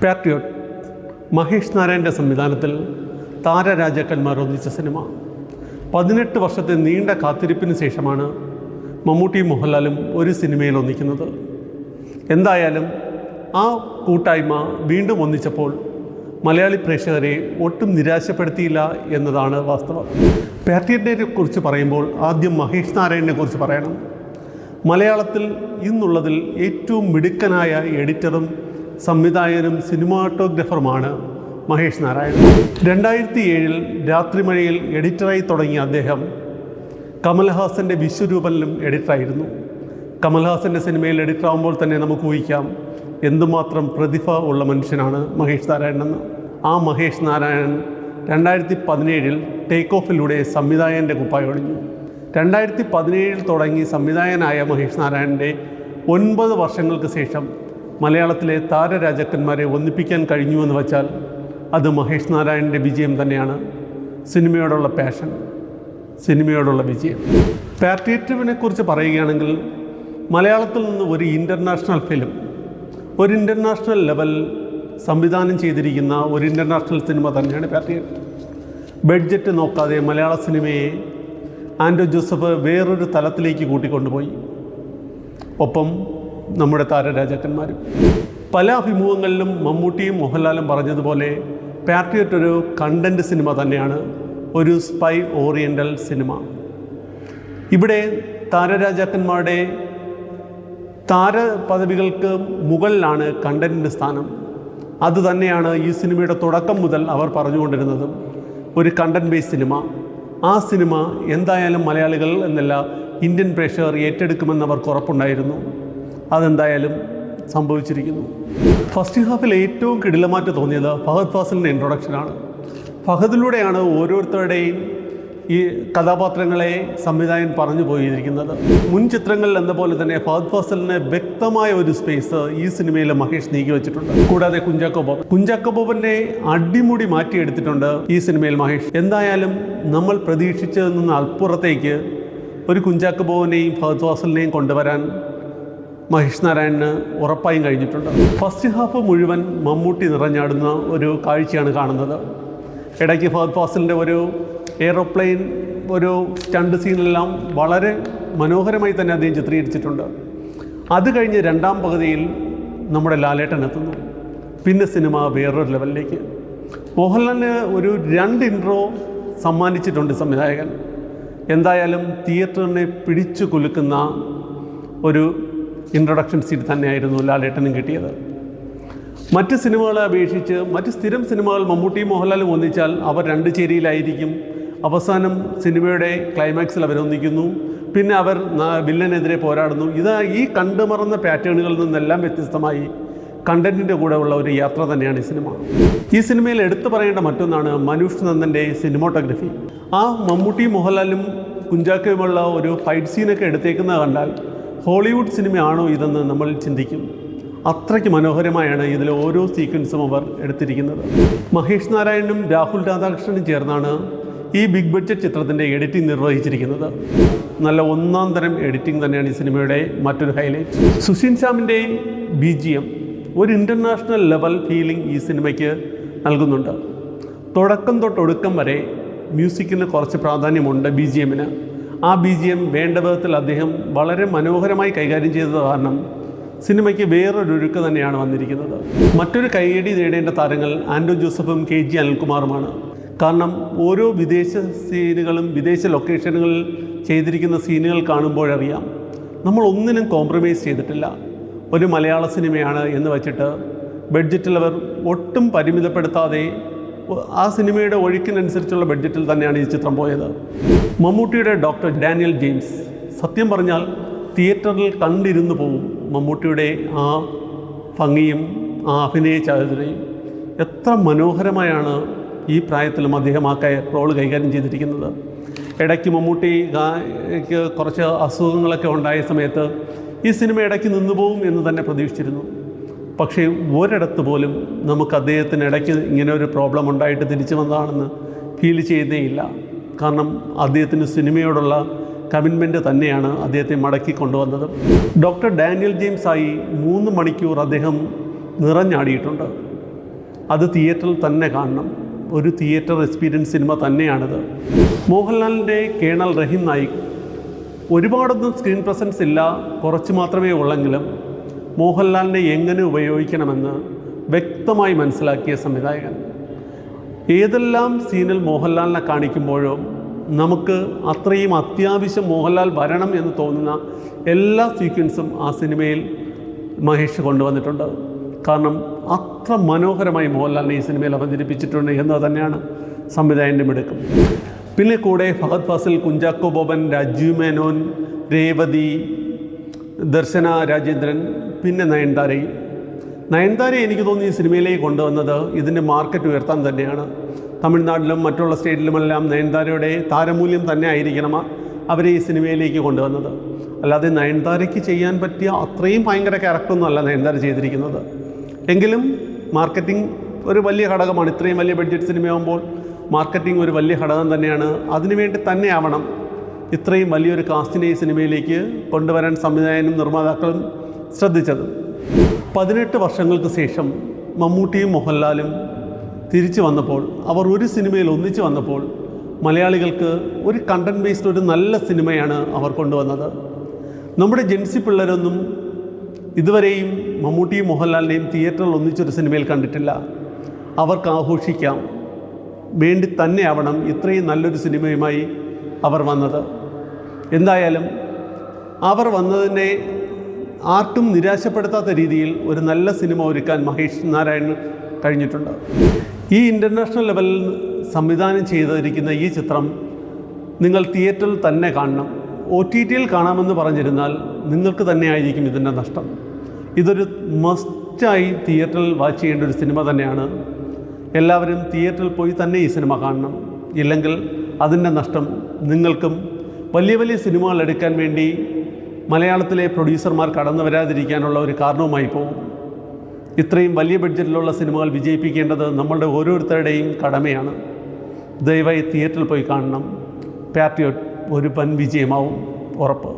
Patriot Mahesh നാരായണൻ്റെ സംവിധാനത്തിൽ താരരാജാക്കന്മാർ ഒന്നിച്ച cinema. 18 വർഷത്തെ നീണ്ട കാത്തിരിപ്പിന് ശേഷമാണ് മമ്മൂട്ടിയും മോഹൻലാലും ഒരു സിനിമയിൽ ഒന്നിക്കുന്നത്. എന്തായാലും ആ കൂട്ടായ്മ വീണ്ടും ഒന്നിച്ചപ്പോൾ മലയാളി പ്രേക്ഷകരെ ഒട്ടും നിരാശപ്പെടുത്തിയില്ല എന്നതാണ് വാസ്തവം. പാട്രിയോട്ടിനെ കുറിച്ച് പറയുമ്പോൾ ആദ്യം മഹേഷ് നാരായണനെ കുറിച്ച് പറയണം. മലയാളത്തിൽ ഇന്നുള്ളതിൽ ഏറ്റവും മിടുക്കനായ എഡിറ്ററും സംവിധായകനും സിനിമാറ്റോഗ്രാഫറുമാണ് മഹേഷ് നാരായണൻ. 2007 രാത്രിമഴയിൽ എഡിറ്ററായി തുടങ്ങിയ അദ്ദേഹം കമൽഹാസൻ്റെ വിശ്വരൂപനിലും എഡിറ്ററായിരുന്നു. കമൽഹാസൻ്റെ സിനിമയിൽ എഡിറ്ററാകുമ്പോൾ തന്നെ നമുക്ക് ഊഹിക്കാം എന്തുമാത്രം പ്രതിഭ ഉള്ള മനുഷ്യനാണ് മഹേഷ് നാരായണൻ എന്ന്. ആ മഹേഷ് നാരായണൻ 2017 ടേക്ക് ഓഫിലൂടെ സംവിധായകൻ്റെ കുപ്പായം ഒഴിഞ്ഞു. 2017 തുടങ്ങി സംവിധായകനായ മഹേഷ് നാരായണൻ്റെ 9 വർഷങ്ങൾക്ക് ശേഷം മലയാളത്തിലെ താരരാജാക്കന്മാരെ ഒന്നിപ്പിക്കാൻ കഴിഞ്ഞുവെന്ന് വച്ചാൽ അത് മഹേഷ് നാരായണൻ്റെ വിജയം തന്നെയാണ്. സിനിമയോടുള്ള പാഷൻ, സിനിമയോടുള്ള വിജയം. പാട്രിയോട്ടിനെ കുറിച്ച് പറയുകയാണെങ്കിൽ മലയാളത്തിൽ നിന്ന് ഒരു ഇൻ്റർനാഷണൽ ഫിലിം, ഒരു ഇൻ്റർനാഷണൽ ലെവൽ സംവിധാനം ചെയ്തിരിക്കുന്ന ഒരു ഇൻ്റർനാഷണൽ സിനിമ തന്നെയാണ് പാട്രിയോട്ട്. ബഡ്ജറ്റ് നോക്കാതെ മലയാള സിനിമയെ ആൻഡോ ജോസഫ് വേറൊരു തലത്തിലേക്ക് കൂട്ടിക്കൊണ്ടുപോയി. ഒപ്പം നമ്മുടെ താരരാജാക്കന്മാരും. പല അഭിമുഖങ്ങളിലും മമ്മൂട്ടിയും മോഹൻലാലും പറഞ്ഞതുപോലെ പാട്രിയോട്ട് ഒരു കണ്ടൻറ് സിനിമ തന്നെയാണ്, ഒരു സ്പൈ ഓറിയൻ്റൽ സിനിമ. ഇവിടെ താരരാജാക്കന്മാരുടെ താരപദവികൾക്ക് മുകളിലാണ് കണ്ടൻറ്റിൻ്റെ സ്ഥാനം. അതുതന്നെയാണ് ഈ സിനിമയുടെ തുടക്കം മുതൽ അവർ പറഞ്ഞുകൊണ്ടിരുന്നതും. ഒരു കണ്ടൻറ് ബേസ് സിനിമ. ആ സിനിമ എന്തായാലും മലയാളികൾ എന്നല്ല ഇന്ത്യൻ പ്രേക്ഷകർ ഏറ്റെടുക്കുമെന്ന് അവർക്ക് ഉറപ്പുണ്ടായിരുന്നു. അതെന്തായാലും സംഭവിച്ചിരിക്കുന്നു. ഫസ്റ്റ് ഹാഫിൽ ഏറ്റവും കിടിലമാറ്റ് തോന്നിയത് ഫഹദ് ഫാസിലിൻ്റെ ഇൻട്രൊഡക്ഷനാണ്. ഫഹദിലൂടെയാണ് ഓരോരുത്തരുടെയും ഈ കഥാപാത്രങ്ങളെ സംവിധായകൻ പറഞ്ഞു പോയിരിക്കുന്നത്. മുൻ ചിത്രങ്ങളിൽ എന്ന പോലെ തന്നെ ഫഹദ് ഫാസിലിന് വ്യക്തമായ ഒരു സ്പേസ് ഈ സിനിമയിൽ മഹേഷ് നീക്കി വെച്ചിട്ടുണ്ട്. കൂടാതെ കുഞ്ചാക്കോ ബോബൻ്റെ അടിമുടി മാറ്റിയെടുത്തിട്ടുണ്ട് ഈ സിനിമയിൽ മഹേഷ്. എന്തായാലും നമ്മൾ പ്രതീക്ഷിച്ചതിൽ നിന്ന് അപ്പുറത്തേക്ക് ഒരു കുഞ്ചാക്കോ ബോബനെയും ഫഹദ് ഫാസിലിനെയും കൊണ്ടുവരാൻ മഹേഷ് നാരായണന് ഉറപ്പായും കഴിഞ്ഞിട്ടുണ്ട്. ഫസ്റ്റ് ഹാഫ് മുഴുവൻ മമ്മൂട്ടി നിറഞ്ഞാടുന്ന ഒരു കാഴ്ചയാണ് കാണുന്നത്. ഇടയ്ക്ക് ഫഹദ് ഫാസിലിൻ്റെ ഒരു എയ്റോപ്ലെയിൻ ഒരു സ്റ്റണ്ട് സീനെല്ലാം വളരെ മനോഹരമായി തന്നെ അദ്ദേഹം ചിത്രീകരിച്ചിട്ടുണ്ട്. അത് കഴിഞ്ഞ് രണ്ടാം പകുതിയിൽ നമ്മുടെ ലാലേട്ടൻ എത്തുന്നു. പിന്നെ സിനിമ വേറൊരു ലെവലിലേക്ക്. മോഹൻലാലിന് ഒരു 2 ഇൻട്രോ സമ്മാനിച്ചിട്ടുണ്ട് സംവിധായകൻ. എന്തായാലും തിയേറ്ററിനെ പിടിച്ചു കുലുക്കുന്ന ഒരു ഇൻട്രൊഡക്ഷൻ സീൻ തന്നെയായിരുന്നു ലാലേട്ടനും കിട്ടിയത്. മറ്റ് സിനിമകളെ അപേക്ഷിച്ച് മറ്റ് സ്ഥിരം സിനിമകൾ മമ്മൂട്ടിയും മോഹൻലാലും ഒന്നിച്ചാൽ അവർ 2 ചേരിയിലായിരിക്കും. അവസാനം സിനിമയുടെ ക്ലൈമാക്സിൽ അവരൊന്നിക്കുന്നു, പിന്നെ അവർ വില്ലനെതിരെ പോരാടുന്നു. ഈ കണ്ടുമറന്ന പാറ്റേണുകളിൽ നിന്നെല്ലാം വ്യത്യസ്തമായി കണ്ടൻറ്റിൻ്റെ കൂടെ ഉള്ള ഒരു യാത്ര തന്നെയാണ് ഈ സിനിമ. ഈ സിനിമയിൽ എടുത്തു പറയേണ്ട മറ്റൊന്നാണ് മനീഷ് നന്ദൻ്റെ സിനിമോട്ടോഗ്രഫി. ആ മമ്മൂട്ടിയും മോഹൻലാലും കുഞ്ചാക്കോയുമുള്ള ഒരു ഫൈറ്റ് സീനൊക്കെ എടുത്തേക്കുന്നത് കണ്ടാൽ ഹോളിവുഡ് സിനിമയാണോ ഇതെന്ന് നമ്മൾ ചിന്തിക്കും. അത്രയ്ക്ക് മനോഹരമായാണ് ഇതിലെ ഓരോ സീക്വൻസും അവർ എടുത്തിരിക്കുന്നത്. മഹേഷ് നാരായണനും രാഹുൽ രാധാകൃഷ്ണനും ചേർന്നാണ് ഈ ബിഗ് ബഡ്ജറ്റ് ചിത്രത്തിൻ്റെ എഡിറ്റിംഗ് നിർവഹിച്ചിരിക്കുന്നത്. നല്ല ഒന്നാം തരം എഡിറ്റിംഗ് തന്നെയാണ് ഈ സിനിമയുടെ മറ്റൊരു ഹൈലൈറ്റ്. സുഷിൻ ശ്യാമിൻ്റെ BGM ഒരു ഇൻ്റർനാഷണൽ ലെവൽ ഫീലിംഗ് ഈ സിനിമയ്ക്ക് നൽകുന്നുണ്ട്. തുടക്കം തൊട്ടൊടുക്കം വരെ മ്യൂസിക്കിന് കുറച്ച് പ്രാധാന്യമുണ്ട് BGMന്. ആ BGM വേണ്ട വിധത്തിൽ അദ്ദേഹം വളരെ മനോഹരമായി കൈകാര്യം ചെയ്തത് കാരണം സിനിമയ്ക്ക് വേറൊരു ഒഴുക്ക് തന്നെയാണ് വന്നിരിക്കുന്നത്. മറ്റൊരു കൈയടി നേടേണ്ട താരങ്ങൾ ആൻഡോ ജോസഫും KG അനിൽകുമാറുമാണ്. കാരണം ഓരോ വിദേശ സീനുകളും വിദേശ ലൊക്കേഷനുകളിൽ ചെയ്തിരിക്കുന്ന സീനുകൾ കാണുമ്പോഴറിയാം നമ്മൾ ഒന്നിനും കോംപ്രമൈസ് ചെയ്തിട്ടില്ല. ഒരു മലയാള സിനിമയാണ് എന്ന് വച്ചിട്ട് ബഡ്ജറ്റിൽ അവർ ഒട്ടും പരിമിതപ്പെടുത്താതെ ആ സിനിമയുടെ ഒഴുക്കിനനുസരിച്ചുള്ള ബഡ്ജറ്റിൽ തന്നെയാണ് ഈ ചിത്രം പോയത്. മമ്മൂട്ടിയുടെ ഡോക്ടർ ഡാനിയൽ ജെയിംസ് സത്യം പറഞ്ഞാൽ തിയേറ്ററിൽ കണ്ടിരുന്നു പോകും. മമ്മൂട്ടിയുടെ ആ ഭംഗിയും ആ അഭിനയ ചാതുരയും എത്ര മനോഹരമായാണ് ഈ പ്രായത്തിലും അദ്ദേഹം ആ റോള് കൈകാര്യം ചെയ്തിരിക്കുന്നത്. ഇടയ്ക്ക് മമ്മൂട്ടിക്ക് കുറച്ച് അസുഖങ്ങളൊക്കെ ഉണ്ടായ സമയത്ത് ഈ സിനിമ ഇടയ്ക്ക് നിന്നുപോകും എന്ന് തന്നെ പ്രതീക്ഷിച്ചിരുന്നു. പക്ഷേ ഒരിടത്ത് പോലും നമുക്ക് അദ്ദേഹത്തിന് ഇടയ്ക്ക് ഇങ്ങനെ ഒരു പ്രോബ്ലം ഉണ്ടായിട്ട് തിരിച്ചു വന്നതാണെന്ന് ഫീൽ ചെയ്യുന്നേയില്ല. കാരണം അദ്ദേഹത്തിന് സിനിമയോടുള്ള കമ്മിറ്റ്മെൻറ്റ് തന്നെയാണ് അദ്ദേഹത്തെ മടക്കി കൊണ്ടുവന്നത്. ഡോക്ടർ ഡാനിയൽ ജെയിംസായി 3 മണിക്കൂർ അദ്ദേഹം നിറഞ്ഞാടിയിട്ടുണ്ട്. അത് തിയേറ്ററിൽ തന്നെ കാണണം. ഒരു തിയേറ്റർ എക്സ്പീരിയൻസ് സിനിമ തന്നെയാണിത്. മോഹൻലാലിൻ്റെ കേണൽ റഹീം നായിക് ഒരുപാടൊന്നും സ്ക്രീൻ പ്രസൻസ് ഇല്ല, കുറച്ച് മാത്രമേ ഉള്ളെങ്കിലും മോഹൻലാലിനെ എങ്ങനെ ഉപയോഗിക്കണമെന്ന് വ്യക്തമായി മനസ്സിലാക്കിയ സംവിധായകൻ. ഏതെല്ലാം സീനിൽ മോഹൻലാലിനെ കാണിക്കുമ്പോഴോ നമുക്ക് അത്രയും അത്യാവശ്യം മോഹൻലാൽ വരണം എന്ന് തോന്നുന്ന എല്ലാ സീക്വൻസും ആ സിനിമയിൽ മഹേഷ് കൊണ്ടുവന്നിട്ടുണ്ട്. കാരണം അത്ര മനോഹരമായി മോഹൻലാലിനെ ഈ സിനിമയിൽ അവതരിപ്പിച്ചിട്ടുണ്ട് എന്ന് തന്നെയാണ് സംവിധായകൻ്റെ മിടുക്കം. പിന്നെ കൂടെ ഫഹദ് ഫാസിൽ, കുഞ്ചാക്കോ ബോബൻ, രാജീവ് മേനോൻ, രേവതി, ദർശന രാജേന്ദ്രൻ, പിന്നെ നയൻതാരയെ എനിക്ക് തോന്നുന്നു ഈ സിനിമയിലേക്ക് കൊണ്ടുവന്നത് ഇതിൻ്റെ മാർക്കറ്റ് ഉയർത്താൻ തന്നെയാണ്. തമിഴ്നാട്ടിലും മറ്റുള്ള സ്റ്റേറ്റിലുമെല്ലാം നയൻതാരയുടെ താരമൂല്യം തന്നെ ആയിരിക്കണം അവരെ ഈ സിനിമയിലേക്ക് കൊണ്ടുവന്നത്. അല്ലാതെ നയൻതാരയ്ക്ക് ചെയ്യാൻ പറ്റിയ അത്രയും ഭയങ്കര ക്യാരക്ടറൊന്നും അല്ല നയൻതാര ചെയ്തിരിക്കുന്നത്. എങ്കിലും മാർക്കറ്റിംഗ് ഒരു വലിയ ഘടകമാണ്. ഇത്രയും വലിയ ബഡ്ജറ്റ് സിനിമയാകുമ്പോൾ മാർക്കറ്റിംഗ് ഒരു വലിയ ഘടകം തന്നെയാണ്. അതിനുവേണ്ടി തന്നെ ആവണം ഇത്രയും വലിയൊരു കാസ്റ്റിനെ ഈ സിനിമയിലേക്ക് കൊണ്ടുവരാൻ സംവിധായകനും നിർമ്മാതാക്കളും ശ്രദ്ധിച്ചത്. 18 വർഷങ്ങൾക്ക് ശേഷം മമ്മൂട്ടിയും മോഹൻലാലും തിരിച്ചു വന്നപ്പോൾ, അവർ ഒരു സിനിമയിൽ ഒന്നിച്ചു വന്നപ്പോൾ മലയാളികൾക്ക് ഒരു കണ്ടൻറ് ബേസ്ഡ് ഒരു നല്ല സിനിമയാണ് അവർ കൊണ്ടുവന്നത്. നമ്മുടെ ജെൻസി പിള്ളേരൊന്നും ഇതുവരെയും മമ്മൂട്ടിയും മോഹൻലാലിനെയും തിയേറ്ററിൽ ഒന്നിച്ചൊരു സിനിമയിൽ കണ്ടിട്ടില്ല. അവർക്ക് ആഘോഷിക്കാം വേണ്ടി തന്നെ ആവണം ഇത്രയും നല്ലൊരു സിനിമയുമായി അവർ വന്നത്. എന്തായാലും അവർ വന്നതിനെ ആർക്കും നിരാശപ്പെടുത്താത്ത രീതിയിൽ ഒരു നല്ല സിനിമ ഒരുക്കാൻ മഹേഷ് നാരായണന് കഴിഞ്ഞിട്ടുണ്ട്. ഈ ഇൻ്റർനാഷണൽ ലെവലിൽ സംവിധാനം ചെയ്തിരിക്കുന്ന ഈ ചിത്രം നിങ്ങൾ തിയേറ്ററിൽ തന്നെ കാണണം. OTTയിൽ കാണാമെന്ന് പറഞ്ഞിരുന്നാൽ നിങ്ങൾക്ക് തന്നെ ആയിരിക്കും ഇതിൻ്റെ നഷ്ടം. ഇതൊരു മസ്റ്റായി തിയേറ്ററിൽ വാച്ച് ചെയ്യേണ്ട ഒരു സിനിമ തന്നെയാണ്. എല്ലാവരും തിയേറ്ററിൽ പോയി തന്നെ ഈ സിനിമ കാണണം. ഇല്ലെങ്കിൽ അതിൻ്റെ നഷ്ടം നിങ്ങൾക്കും. വലിയ വലിയ സിനിമകൾ എടുക്കാൻ വേണ്ടി മലയാളത്തിലെ പ്രൊഡ്യൂസർമാർ കടന്നു വരാതിരിക്കാനുള്ള ഒരു കാരണവുമായി പോകും. ഇത്രയും വലിയ ബഡ്ജറ്റിലുള്ള സിനിമകൾ വിജയിപ്പിക്കേണ്ടത് നമ്മളുടെ ഓരോരുത്തരുടെയും കടമയാണ്. ദയവായി തിയേറ്ററിൽ പോയി കാണണം. പാട്രിയോട്ട് ഒരു വൻ വിജയമാവും, ഉറപ്പ്.